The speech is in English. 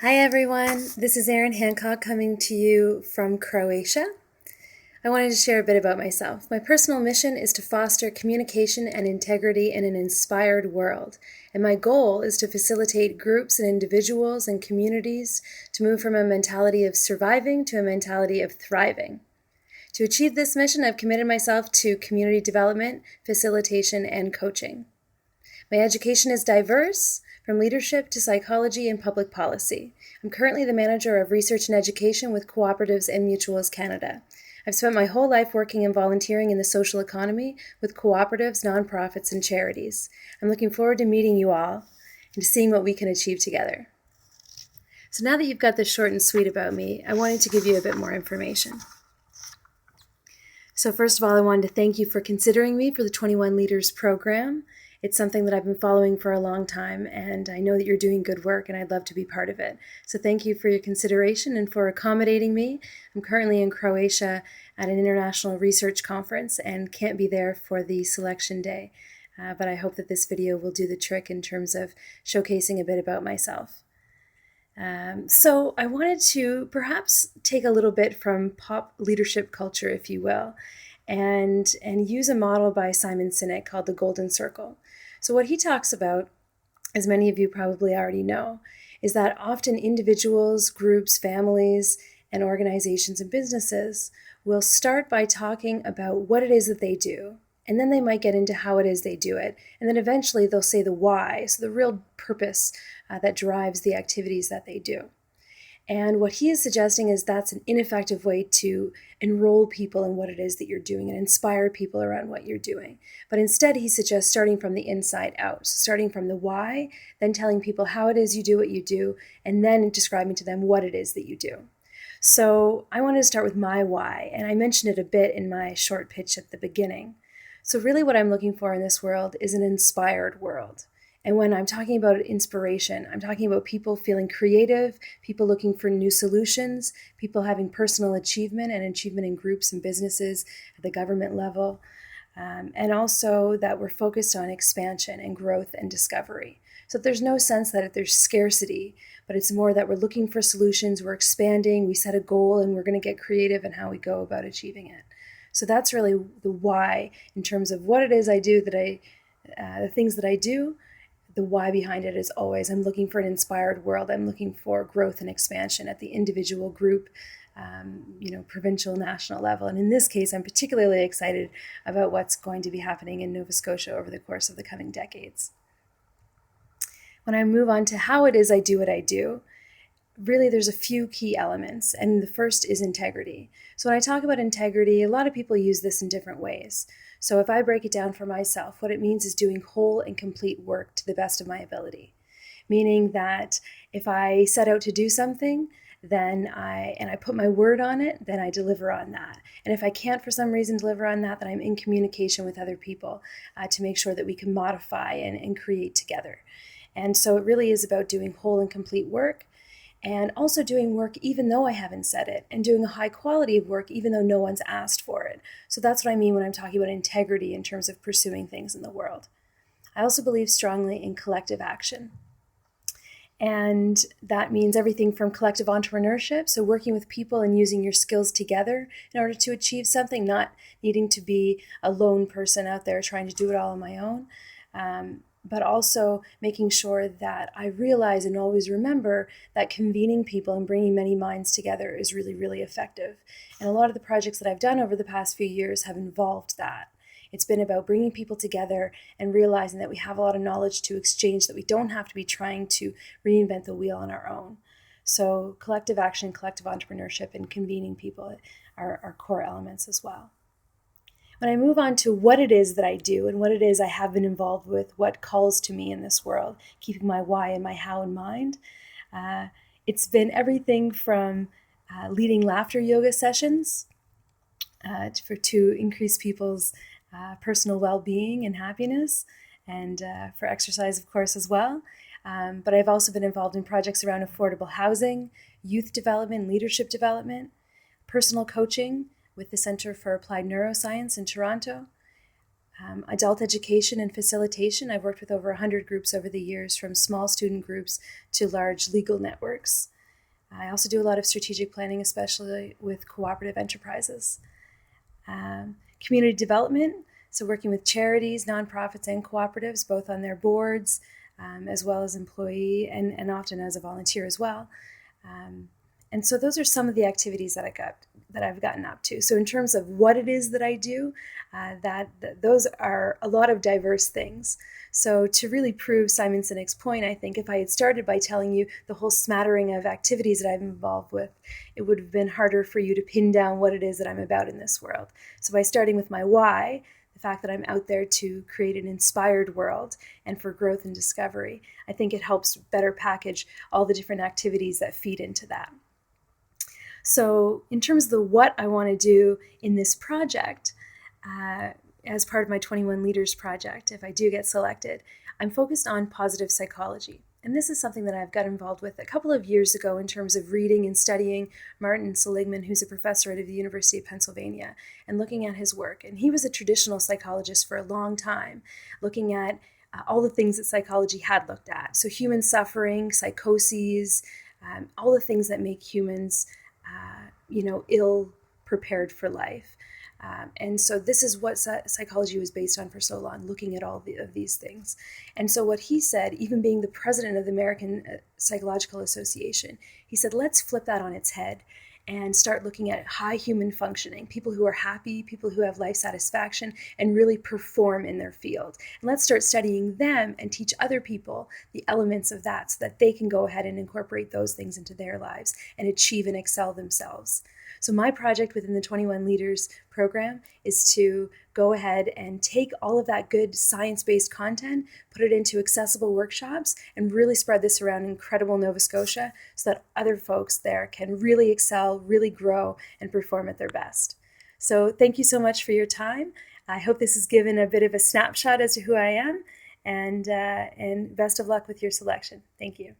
Hi everyone, this is Erin Hancock coming to you from Croatia. I wanted to share a bit about myself. My personal mission is to foster communication and integrity in an inspired world, and my goal is to facilitate groups and individuals and communities to move from a mentality of surviving to a mentality of thriving. To achieve this mission, I've committed myself to community development, facilitation, and coaching. My education is diverse, from leadership to psychology and public policy. I'm currently the manager of research and education with Cooperatives and Mutuals Canada. I've spent my whole life working and volunteering in the social economy with cooperatives, nonprofits, and charities. I'm looking forward to meeting you all and to seeing what we can achieve together. So now that you've got this short and sweet about me, I wanted to give you a bit more information. So first of all, I wanted to thank you for considering me for the 21 Leaders program. It's something that I've been following for a long time, and I know that you're doing good work, and I'd love to be part of it. So thank you for your consideration and for accommodating me. I'm currently in Croatia at an international research conference and can't be there for the selection day, but I hope that this video will do the trick in terms of showcasing a bit about myself. So I wanted to perhaps take a little bit from pop leadership culture, if you will, and use a model by Simon Sinek called the Golden Circle. So what he talks about, as many of you probably already know, is that often individuals, groups, families, and organizations and businesses will start by talking about what it is that they do, and then they might get into how it is they do it, and then eventually they'll say the why, so the real purpose that drives the activities that they do. And what he is suggesting is that's an ineffective way to enroll people in what it is that you're doing and inspire people around what you're doing. But instead, he suggests starting from the inside out, starting from the why, then telling people how it is you do what you do, and then describing to them what it is that you do. So I wanted to start with my why, and I mentioned it a bit in my short pitch at the beginning. So really what I'm looking for in this world is an inspired world. And when I'm talking about inspiration, I'm talking about people feeling creative, people looking for new solutions, people having personal achievement and achievement in groups and businesses at the government level, and also that we're focused on expansion and growth and discovery. So there's no sense that there's scarcity, but it's more that we're looking for solutions, we're expanding, we set a goal, and we're going to get creative in how we go about achieving it. So that's really the why in terms of what it is I do, the things that I do. The why behind it is always I'm looking for an inspired world. I'm looking for growth and expansion at the individual, group, provincial, national level. And in this case, I'm particularly excited about what's going to be happening in Nova Scotia over the course of the coming decades. When I move on to how it is I do what I do, really there's a few key elements, and the first is integrity. So when I talk about integrity, a lot of people use this in different ways. So if I break it down for myself, what it means is doing whole and complete work to the best of my ability. Meaning that if I set out to do something, then I put my word on it, then I deliver on that. And if I can't for some reason deliver on that, then I'm in communication with other people to make sure that we can modify and create together. And so it really is about doing whole and complete work, and also doing work even though I haven't said it, and doing a high quality of work even though no one's asked for it. So that's what I mean when I'm talking about integrity in terms of pursuing things in the world. I also believe strongly in collective action. And that means everything from collective entrepreneurship, so working with people and using your skills together in order to achieve something, not needing to be a lone person out there trying to do it all on my own. But also making sure that I realize and always remember that convening people and bringing many minds together is really, really effective. And a lot of the projects that I've done over the past few years have involved that. It's been about bringing people together and realizing that we have a lot of knowledge to exchange, that we don't have to be trying to reinvent the wheel on our own. So collective action, collective entrepreneurship, and convening people are core elements as well. When I move on to what it is that I do and what it is I have been involved with, what calls to me in this world, keeping my why and my how in mind, it's been everything from leading laughter yoga sessions to increase people's personal well-being and happiness, and for exercise, of course, as well. But I've also been involved in projects around affordable housing, youth development, leadership development, personal coaching, with the Center for Applied Neuroscience in Toronto, Adult education and facilitation. I've worked with over 100 groups over the years, from small student groups to large legal networks. I also do a lot of strategic planning, especially with cooperative enterprises. Community development, so working with charities, nonprofits, and cooperatives, both on their boards, as well as employee and often as a volunteer as well. And so those are some of the activities that I've gotten up to. So in terms of what it is that I do, those are a lot of diverse things. So to really prove Simon Sinek's point, I think if I had started by telling you the whole smattering of activities that I'm involved with, it would have been harder for you to pin down what it is that I'm about in this world. So by starting with my why, the fact that I'm out there to create an inspired world and for growth and discovery, I think it helps better package all the different activities that feed into that. So in terms of the what I want to do in this project, as part of my 21 Leaders project, if I do get selected, I'm focused on positive psychology. And this is something that I've got involved with a couple of years ago in terms of reading and studying Martin Seligman, who's a professor at the University of Pennsylvania, and looking at his work. And he was a traditional psychologist for a long time, looking at all the things that psychology had looked at. So human suffering, psychoses, all the things that make humans ill prepared for life. And so this is what psychology was based on for so long, looking at all of these things. And so what he said, even being the president of the American Psychological Association, he said, let's flip that on its head and start looking at high human functioning, people who are happy, people who have life satisfaction, and really perform in their field. And let's start studying them and teach other people the elements of that so that they can go ahead and incorporate those things into their lives and achieve and excel themselves. So my project within the 21 Leaders program is to go ahead and take all of that good science-based content, put it into accessible workshops, and really spread this around incredible Nova Scotia so that other folks there can really excel, really grow, and perform at their best. So thank you so much for your time. I hope this has given a bit of a snapshot as to who I am, and best of luck with your selection. Thank you.